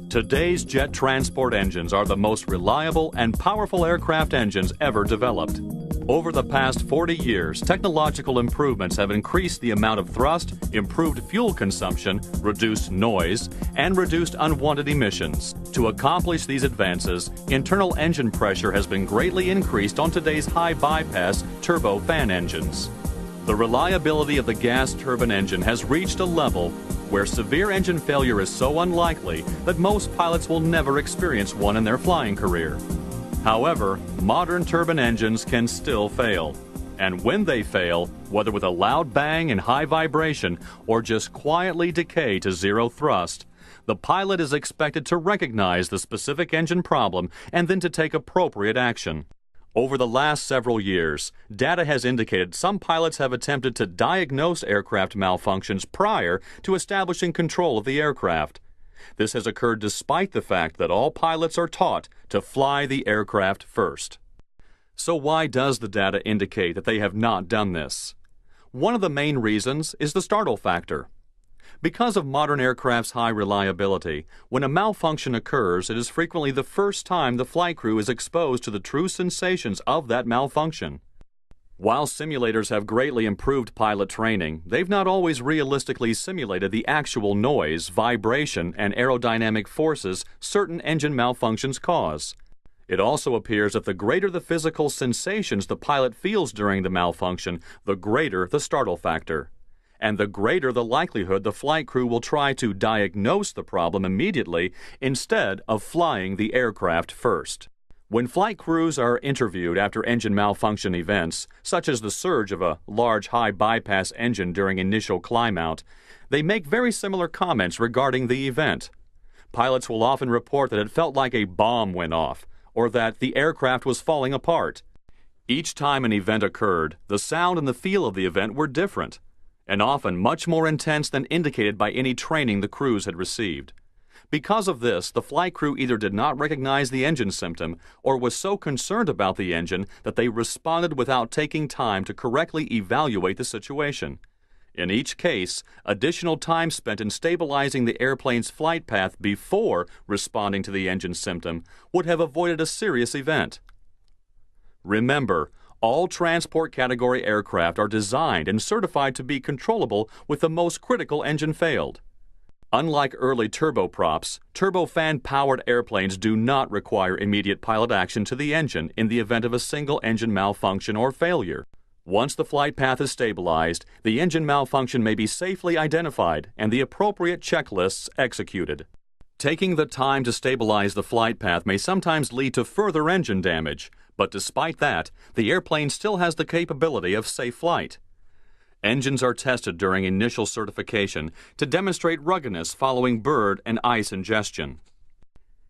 Today's jet transport engines are the most reliable and powerful aircraft engines ever developed. Over the past 40 years, technological improvements have increased the amount of thrust, improved fuel consumption, reduced noise, and reduced unwanted emissions. To accomplish these advances, internal engine pressure has been greatly increased on today's high-bypass turbofan engines. The reliability of the gas turbine engine has reached a level where severe engine failure is so unlikely that most pilots will never experience one in their flying career. However, modern turbine engines can still fail. And when they fail, whether with a loud bang and high vibration or just quietly decay to zero thrust, the pilot is expected to recognize the specific engine problem and then to take appropriate action. Over the last several years, data has indicated some pilots have attempted to diagnose aircraft malfunctions prior to establishing control of the aircraft. This has occurred despite the fact that all pilots are taught to fly the aircraft first. So why does the data indicate that they have not done this? One of the main reasons is the startle factor. Because of modern aircraft's high reliability, when a malfunction occurs, it is frequently the first time the flight crew is exposed to the true sensations of that malfunction. While simulators have greatly improved pilot training, they've not always realistically simulated the actual noise, vibration, and aerodynamic forces certain engine malfunctions cause. It also appears that the greater the physical sensations the pilot feels during the malfunction, the greater the startle factor. And the greater the likelihood the flight crew will try to diagnose the problem immediately instead of flying the aircraft first. When flight crews are interviewed after engine malfunction events, such as the surge of a large high-bypass engine during initial climb-out, they make very similar comments regarding the event. Pilots will often report that it felt like a bomb went off, or that the aircraft was falling apart. Each time an event occurred, the sound and the feel of the event were different, and often much more intense than indicated by any training the crews had received. Because of this, the flight crew either did not recognize the engine symptom or was so concerned about the engine that they responded without taking time to correctly evaluate the situation. In each case, additional time spent in stabilizing the airplane's flight path before responding to the engine symptom would have avoided a serious event. Remember, all transport category aircraft are designed and certified to be controllable with the most critical engine failed. Unlike early turboprops, turbofan-powered airplanes do not require immediate pilot action to the engine in the event of a single engine malfunction or failure. Once the flight path is stabilized, the engine malfunction may be safely identified and the appropriate checklists executed. Taking the time to stabilize the flight path may sometimes lead to further engine damage, but despite that, the airplane still has the capability of safe flight. Engines are tested during initial certification to demonstrate ruggedness following bird and ice ingestion.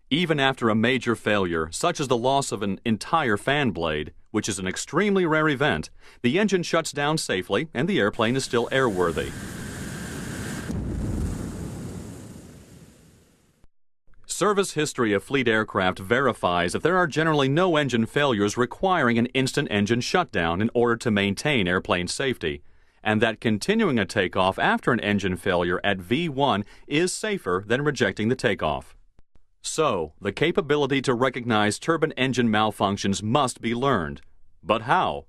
Even after a major failure, such as the loss of an entire fan blade, which is an extremely rare event, the engine shuts down safely and the airplane is still airworthy. Service history of fleet aircraft verifies that there are generally no engine failures requiring an instant engine shutdown in order to maintain airplane safety, and that continuing a takeoff after an engine failure at V1 is safer than rejecting the takeoff. So, the capability to recognize turbine engine malfunctions must be learned. But how?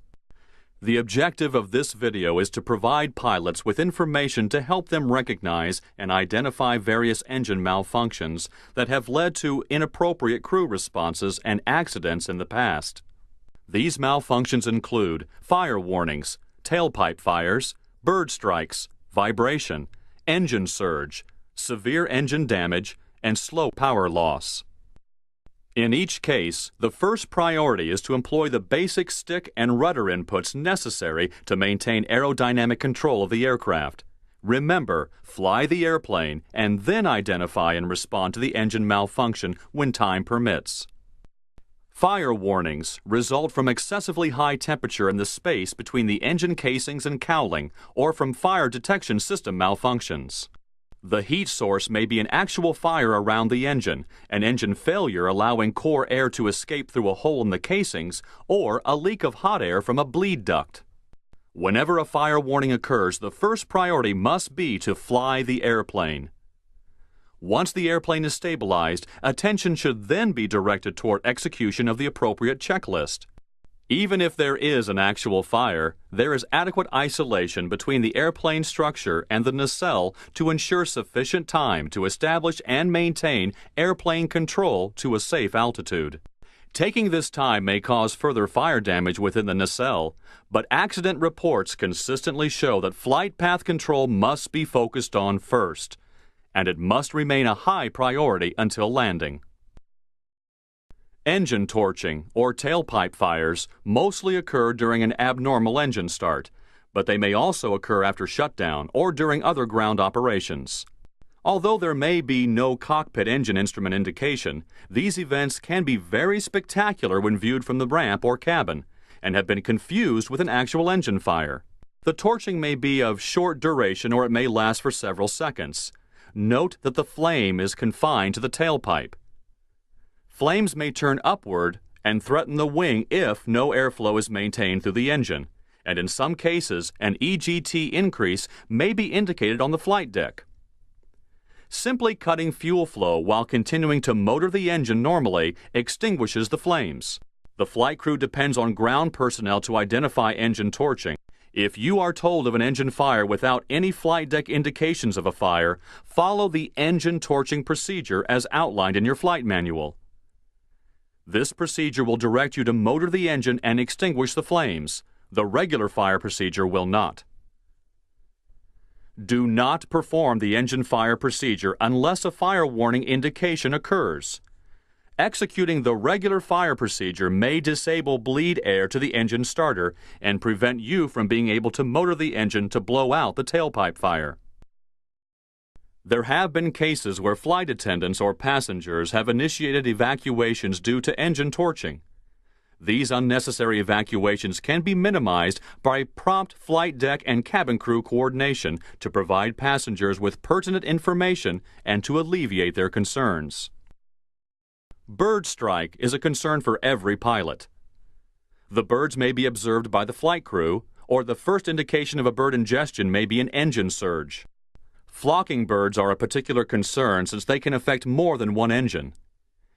The objective of this video is to provide pilots with information to help them recognize and identify various engine malfunctions that have led to inappropriate crew responses and accidents in the past. These malfunctions include fire warnings, tailpipe fires, bird strikes, vibration, engine surge, severe engine damage, and slow power loss. In each case, the first priority is to employ the basic stick and rudder inputs necessary to maintain aerodynamic control of the aircraft. Remember, fly the airplane and then identify and respond to the engine malfunction when time permits. Fire warnings result from excessively high temperature in the space between the engine casings and cowling or from fire detection system malfunctions. The heat source may be an actual fire around the engine, an engine failure allowing core air to escape through a hole in the casings, or a leak of hot air from a bleed duct. Whenever a fire warning occurs, the first priority must be to fly the airplane. Once the airplane is stabilized, attention should then be directed toward execution of the appropriate checklist. Even if there is an actual fire, there is adequate isolation between the airplane structure and the nacelle to ensure sufficient time to establish and maintain airplane control to a safe altitude. Taking this time may cause further fire damage within the nacelle, but accident reports consistently show that flight path control must be focused on first, and it must remain a high priority until landing. Engine torching, or tailpipe fires, mostly occur during an abnormal engine start, but they may also occur after shutdown or during other ground operations. Although there may be no cockpit engine instrument indication, these events can be very spectacular when viewed from the ramp or cabin, and have been confused with an actual engine fire. The torching may be of short duration or it may last for several seconds. Note that the flame is confined to the tailpipe. Flames may turn upward and threaten the wing if no airflow is maintained through the engine, and in some cases, an EGT increase may be indicated on the flight deck. Simply cutting fuel flow while continuing to motor the engine normally extinguishes the flames. The flight crew depends on ground personnel to identify engine torching. If you are told of an engine fire without any flight deck indications of a fire, follow the engine torching procedure as outlined in your flight manual. This procedure will direct you to motor the engine and extinguish the flames. The regular fire procedure will not. Do not perform the engine fire procedure unless a fire warning indication occurs. Executing the regular fire procedure may disable bleed air to the engine starter and prevent you from being able to motor the engine to blow out the tailpipe fire. There have been cases where flight attendants or passengers have initiated evacuations due to engine torching. These unnecessary evacuations can be minimized by prompt flight deck and cabin crew coordination to provide passengers with pertinent information and to alleviate their concerns. Bird strike is a concern for every pilot. The birds may be observed by the flight crew, or the first indication of a bird ingestion may be an engine surge. Flocking birds are a particular concern since they can affect more than one engine.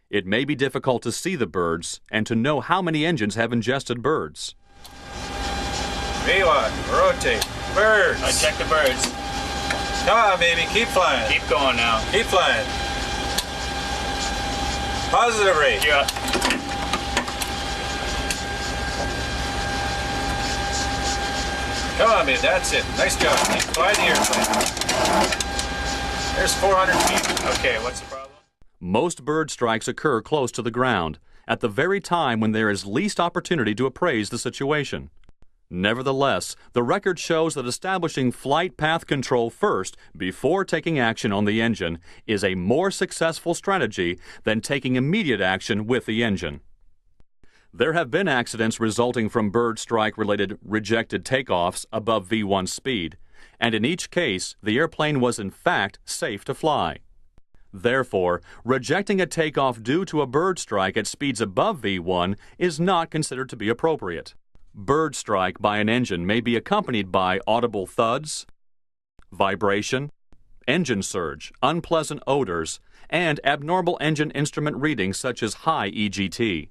It may be difficult to see the birds and to know how many engines have ingested birds. V1, rotate. Birds. I check the birds. Come on, baby. Keep flying. Keep going now. Keep flying. Positive rate. Yeah. Come on, baby. That's it. Nice job. Fly the airplane. There's 400 feet. Okay, what's the problem? Most bird strikes occur close to the ground, at the very time when there is least opportunity to appraise the situation. Nevertheless, the record shows that establishing flight path control first before taking action on the engine is a more successful strategy than taking immediate action with the engine. There have been accidents resulting from bird strike-related rejected takeoffs above V1 speed, and in each case, the airplane was in fact safe to fly. Therefore, rejecting a takeoff due to a bird strike at speeds above V1 is not considered to be appropriate. Bird strike by an engine may be accompanied by audible thuds, vibration, engine surge, unpleasant odors, and abnormal engine instrument readings such as high EGT.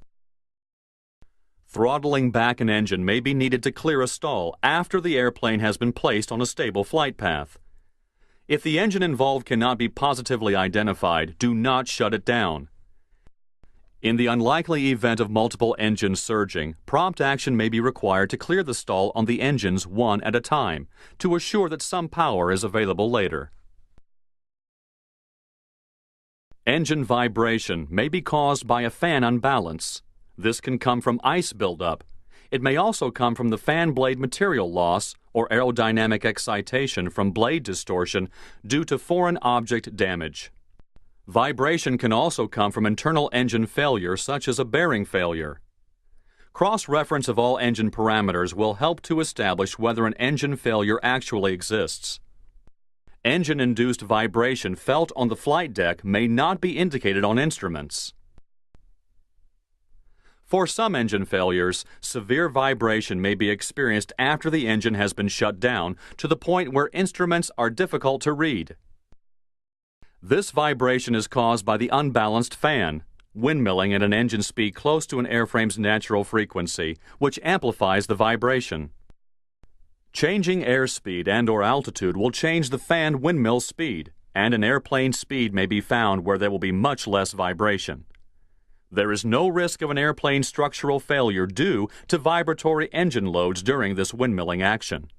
Throttling back an engine may be needed to clear a stall after the airplane has been placed on a stable flight path. If the engine involved cannot be positively identified, do not shut it down. In the unlikely event of multiple engines surging, prompt action may be required to clear the stall on the engines one at a time to assure that some power is available later. Engine vibration may be caused by a fan unbalance. This can come from ice buildup. It may also come from the fan blade material loss or aerodynamic excitation from blade distortion due to foreign object damage. Vibration can also come from internal engine failure such as a bearing failure. Cross-reference of all engine parameters will help to establish whether an engine failure actually exists. Engine-induced vibration felt on the flight deck may not be indicated on instruments. For some engine failures, severe vibration may be experienced after the engine has been shut down to the point where instruments are difficult to read. This vibration is caused by the unbalanced fan, windmilling at an engine speed close to an airframe's natural frequency, which amplifies the vibration. Changing airspeed and/or altitude will change the fan windmill speed, and an airplane's speed may be found where there will be much less vibration. There is no risk of an airplane structural failure due to vibratory engine loads during this windmilling action.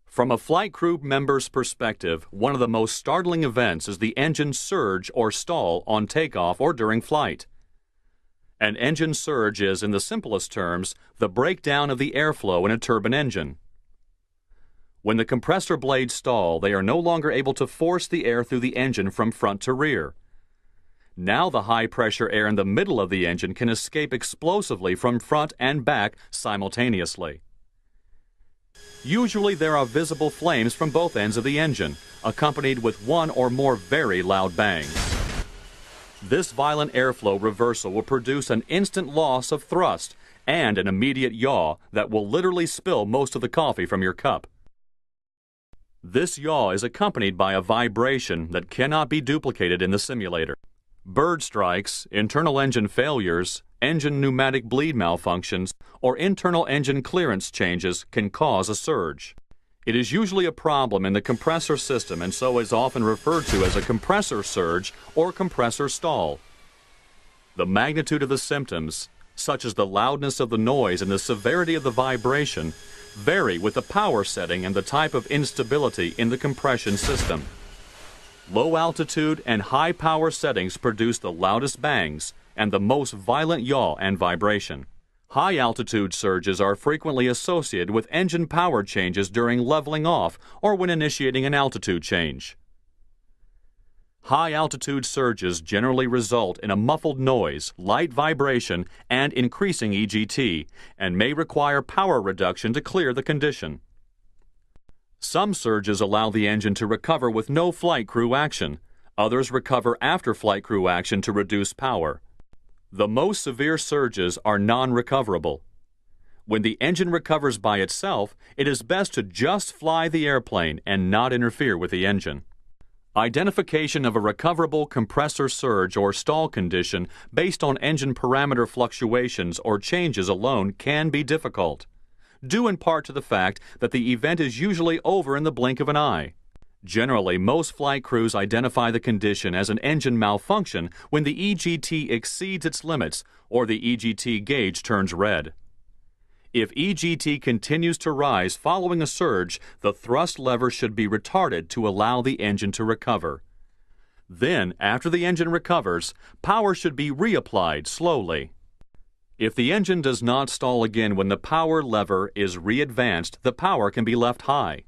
From a flight crew member's perspective, one of the most startling events is the engine surge or stall on takeoff or during flight. An engine surge is, in the simplest terms, the breakdown of the airflow in a turbine engine. When the compressor blades stall, they are no longer able to force the air through the engine from front to rear. Now the high-pressure air in the middle of the engine can escape explosively from front and back simultaneously. Usually there are visible flames from both ends of the engine, accompanied with one or more very loud bangs. This violent airflow reversal will produce an instant loss of thrust and an immediate yaw that will literally spill most of the coffee from your cup. This yaw is accompanied by a vibration that cannot be duplicated in the simulator. Bird strikes, internal engine failures, engine pneumatic bleed malfunctions, or internal engine clearance changes can cause a surge. It is usually a problem in the compressor system and so is often referred to as a compressor surge or compressor stall. The magnitude of the symptoms, such as the loudness of the noise and the severity of the vibration, vary with the power setting and the type of instability in the compression system. Low altitude and high power settings produce the loudest bangs and the most violent yaw and vibration. High altitude surges are frequently associated with engine power changes during leveling off or when initiating an altitude change. High altitude surges generally result in a muffled noise, light vibration, and increasing EGT, and may require power reduction to clear the condition. Some surges allow the engine to recover with no flight crew action. Others recover after flight crew action to reduce power. The most severe surges are non-recoverable. When the engine recovers by itself, it is best to just fly the airplane and not interfere with the engine. Identification of a recoverable compressor surge or stall condition based on engine parameter fluctuations or changes alone can be difficult, due in part to the fact that the event is usually over in the blink of an eye. Generally, most flight crews identify the condition as an engine malfunction when the EGT exceeds its limits or the EGT gauge turns red. If EGT continues to rise following a surge, the thrust lever should be retarded to allow the engine to recover. Then, after the engine recovers, power should be reapplied slowly. If the engine does not stall again when the power lever is re-advanced, the power can be left high.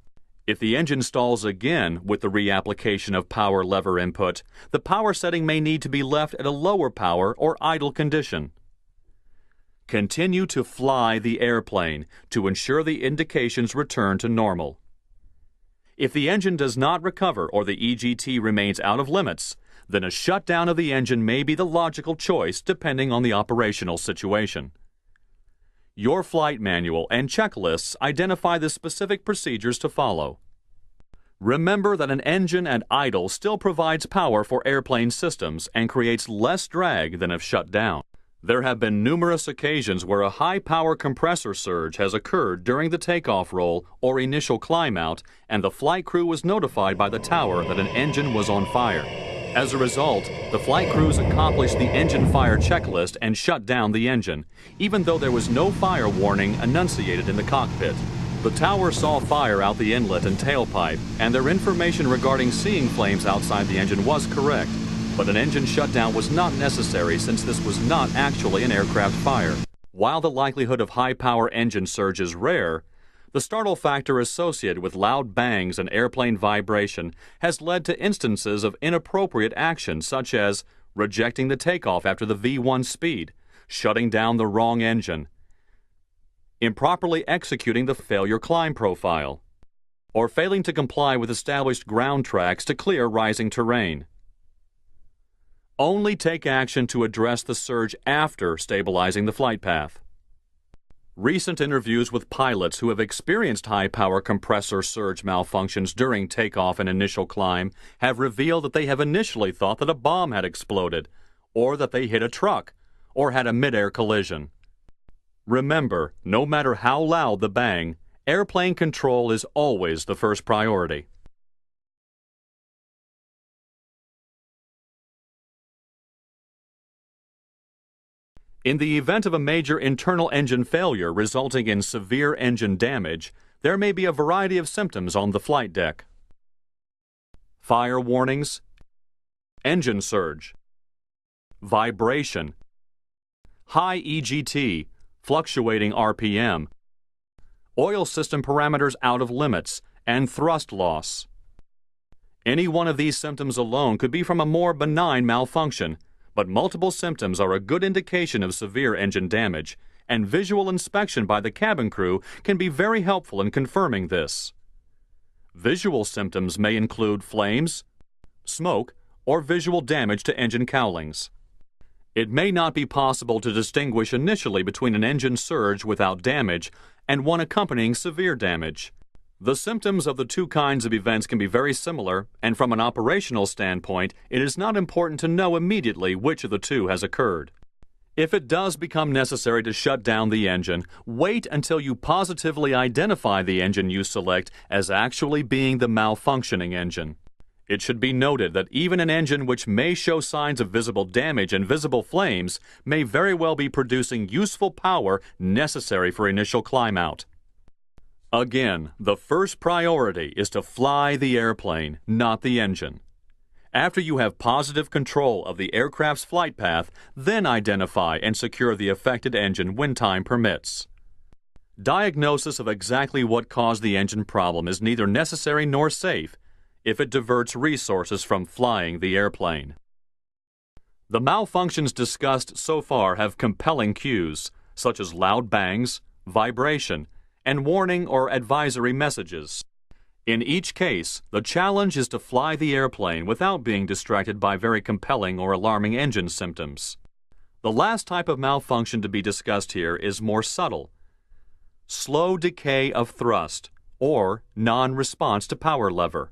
If the engine stalls again with the reapplication of power lever input, the power setting may need to be left at a lower power or idle condition. Continue to fly the airplane to ensure the indications return to normal. If the engine does not recover or the EGT remains out of limits, then a shutdown of the engine may be the logical choice depending on the operational situation. Your flight manual and checklists identify the specific procedures to follow. Remember that an engine at idle still provides power for airplane systems and creates less drag than if shut down. There have been numerous occasions where a high-power compressor surge has occurred during the takeoff roll or initial climb-out, and the flight crew was notified by the tower that an engine was on fire. As a result, the flight crews accomplished the engine fire checklist and shut down the engine, even though there was no fire warning enunciated in the cockpit. The tower saw fire out the inlet and tailpipe, and their information regarding seeing flames outside the engine was correct. But an engine shutdown was not necessary since this was not actually an aircraft fire. While the likelihood of high-power engine surge is rare, the startle factor associated with loud bangs and airplane vibration has led to instances of inappropriate action such as rejecting the takeoff after the V1 speed, shutting down the wrong engine, improperly executing the failure climb profile, or failing to comply with established ground tracks to clear rising terrain. Only take action to address the surge after stabilizing the flight path. Recent interviews with pilots who have experienced high-power compressor surge malfunctions during takeoff and initial climb have revealed that they have initially thought that a bomb had exploded, or that they hit a truck, or had a mid-air collision. Remember, no matter how loud the bang, airplane control is always the first priority. In the event of a major internal engine failure resulting in severe engine damage, there may be a variety of symptoms on the flight deck. Fire warnings, engine surge, vibration, high EGT, fluctuating RPM, oil system parameters out of limits, and thrust loss. Any one of these symptoms alone could be from a more benign malfunction, but multiple symptoms are a good indication of severe engine damage, and visual inspection by the cabin crew can be very helpful in confirming this. Visual symptoms may include flames, smoke, or visual damage to engine cowlings. It may not be possible to distinguish initially between an engine surge without damage and one accompanying severe damage. The symptoms of the two kinds of events can be very similar, and from an operational standpoint, it is not important to know immediately which of the two has occurred. If it does become necessary to shut down the engine, wait until you positively identify the engine you select as actually being the malfunctioning engine. It should be noted that even an engine which may show signs of visible damage and visible flames may very well be producing useful power necessary for initial climb out. Again, the first priority is to fly the airplane, not the engine. After you have positive control of the aircraft's flight path, then identify and secure the affected engine when time permits. Diagnosis of exactly what caused the engine problem is neither necessary nor safe if it diverts resources from flying the airplane. The malfunctions discussed so far have compelling cues, such as loud bangs, vibration, and warning or advisory messages. In each case, the challenge is to fly the airplane without being distracted by very compelling or alarming engine symptoms. The last type of malfunction to be discussed here is more subtle: slow decay of thrust, or non-response to power lever.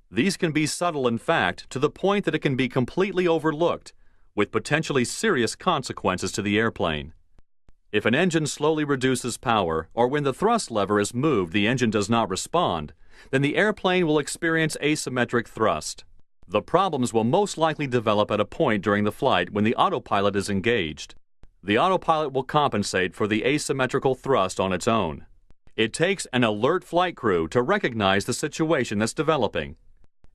These can be subtle in fact to the point that it can be completely overlooked, with potentially serious consequences to the airplane. If an engine slowly reduces power, or when the thrust lever is moved the engine does not respond, then the airplane will experience asymmetric thrust. The problems will most likely develop at a point during the flight when the autopilot is engaged. The autopilot will compensate for the asymmetrical thrust on its own. It takes an alert flight crew to recognize the situation that's developing.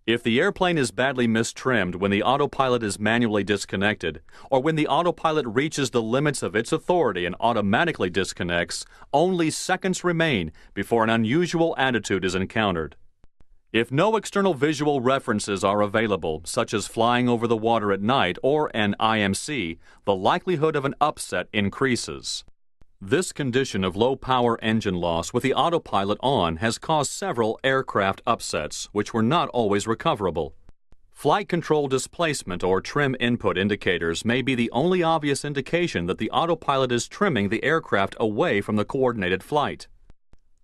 If the airplane is badly mistrimmed when the autopilot is manually disconnected, or when the autopilot reaches the limits of its authority and automatically disconnects, only seconds remain before an unusual attitude is encountered. If no external visual references are available, such as flying over the water at night or an IMC, the likelihood of an upset increases. This condition of low-power engine loss with the autopilot on has caused several aircraft upsets, which were not always recoverable. Flight control displacement or trim input indicators may be the only obvious indication that the autopilot is trimming the aircraft away from the coordinated flight.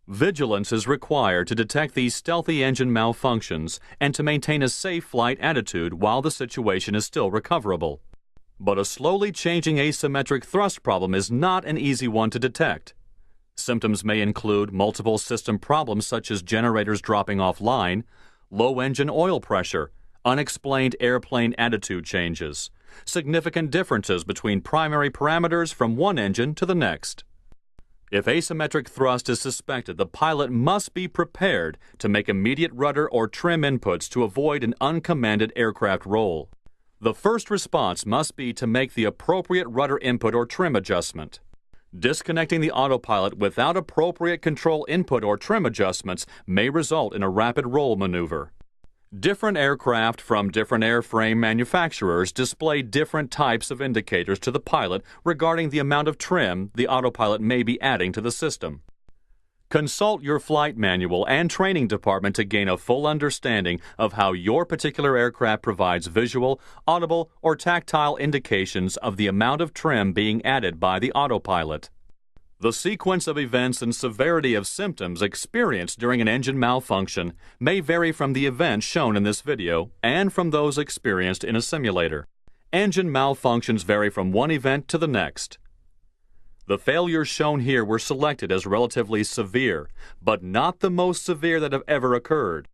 Vigilance is required to detect these stealthy engine malfunctions and to maintain a safe flight attitude while the situation is still recoverable. But a slowly changing asymmetric thrust problem is not an easy one to detect. Symptoms may include multiple system problems such as generators dropping offline, low engine oil pressure, unexplained airplane attitude changes, significant differences between primary parameters from one engine to the next. If asymmetric thrust is suspected, the pilot must be prepared to make immediate rudder or trim inputs to avoid an uncommanded aircraft roll. The first response must be to make the appropriate rudder input or trim adjustment. Disconnecting the autopilot without appropriate control input or trim adjustments may result in a rapid roll maneuver. Different aircraft from different airframe manufacturers display different types of indicators to the pilot regarding the amount of trim the autopilot may be adding to the system. Consult your flight manual and training department to gain a full understanding of how your particular aircraft provides visual, audible, or tactile indications of the amount of trim being added by the autopilot. The sequence of events and severity of symptoms experienced during an engine malfunction may vary from the events shown in this video and from those experienced in a simulator. Engine malfunctions vary from one event to the next. The failures shown here were selected as relatively severe, but not the most severe that have ever occurred.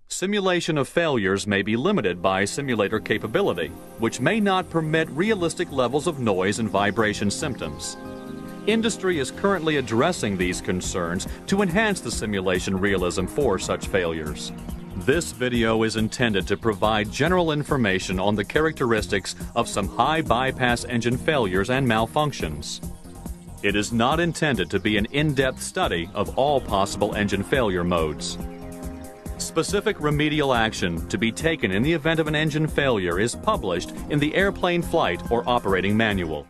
Simulation of failures may be limited by simulator capability, which may not permit realistic levels of noise and vibration symptoms. Industry is currently addressing these concerns to enhance the simulation realism for such failures. This video is intended to provide general information on the characteristics of some high bypass engine failures and malfunctions. It is not intended to be an in-depth study of all possible engine failure modes. Specific remedial action to be taken in the event of an engine failure is published in the Airplane Flight or Operating Manual.